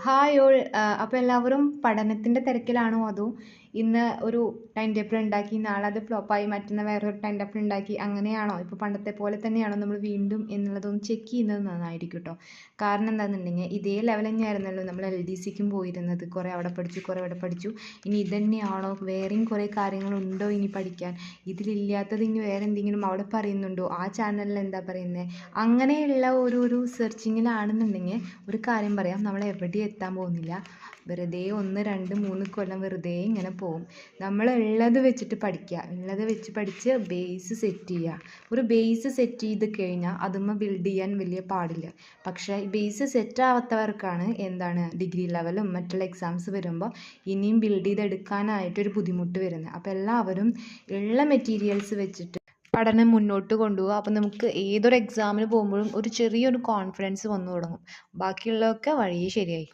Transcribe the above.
Hi all. അപ്പോൾ എല്ലാവരും പഠനത്തിൻ്റെ തിരക്കിലാണോ അതോ ഇന്ന് ഒരു ടൈം ടേബിൾ ഉണ്ടാക്കി നാളെ അത് ഫ്ലോപ്പായി മറ്റന്നാൾ വേറൊരു ടൈം ടേബിൾ ഉണ്ടാക്കി അങ്ങനെയാണോ? ഇപ്പോൾ പണ്ടത്തെ പോലെ തന്നെയാണോ നമ്മൾ വീണ്ടും എന്നുള്ളതൊന്ന് ചെക്ക് ചെയ്യുന്നത് നന്നായിരിക്കും കേട്ടോ. കാരണം എന്താണെന്നുണ്ടെങ്കിൽ ഇതേ ലെവൽ തന്നെയായിരുന്നല്ലോ നമ്മൾ LDCക്കും പോയിരുന്നത്. കുറേ അവിടെ പഠിച്ചു, കുറേ ഇവിടെ പഠിച്ചു. ഇനി ഇതുതന്നെയാണോ? വേറെയും കുറേ കാര്യങ്ങളുണ്ടോ ഇനി പഠിക്കാൻ? ഇതിലില്ലാത്തത് ഇനി വേറെ എന്തെങ്കിലും അവിടെ പറയുന്നുണ്ടോ? ആ ചാനലിൽ എന്താ പറയുന്നത്? അങ്ങനെയുള്ള ഒരു സെർച്ചിങ്ങിലാണെന്നുണ്ടെങ്കിൽ ഒരു കാര്യം പറയാം, നമ്മൾ എവിടെയും എത്താൻ പോകുന്നില്ല. വെറുതെ 1, 2, 3 കൊല്ലം വെറുതെ ഇങ്ങനെ പോകും. നമ്മൾ ഉള്ളത് വെച്ചിട്ട് പഠിക്കുക, ഉള്ളത് വെച്ച് പഠിച്ച് ബേസ് സെറ്റ് ചെയ്യുക. ഒരു ബേസ് സെറ്റ് ചെയ്ത് കഴിഞ്ഞാൽ അതുമ്മ ബിൽഡ് ചെയ്യാൻ വലിയ പാടില്ല. പക്ഷേ ഈ ബേസ് സെറ്റ് ആവാത്തവർക്കാണ് എന്താണ് ഡിഗ്രി ലെവലും മറ്റുള്ള എക്സാംസ് വരുമ്പോൾ ഇനിയും ബിൽഡ് ചെയ്തെടുക്കാനായിട്ടൊരു ബുദ്ധിമുട്ട് വരുന്നത്. അപ്പോൾ എല്ലാവരും ഉള്ള മെറ്റീരിയൽസ് വെച്ചിട്ട് പഠനം മുന്നോട്ട് കൊണ്ടുപോകുക. അപ്പോൾ നമുക്ക് ഏതൊരു എക്സാമിന് പോകുമ്പോഴും ഒരു ചെറിയൊരു കോൺഫിഡൻസ് വന്നു തുടങ്ങും. ബാക്കിയുള്ളതൊക്കെ വഴിയേ ശരിയായി.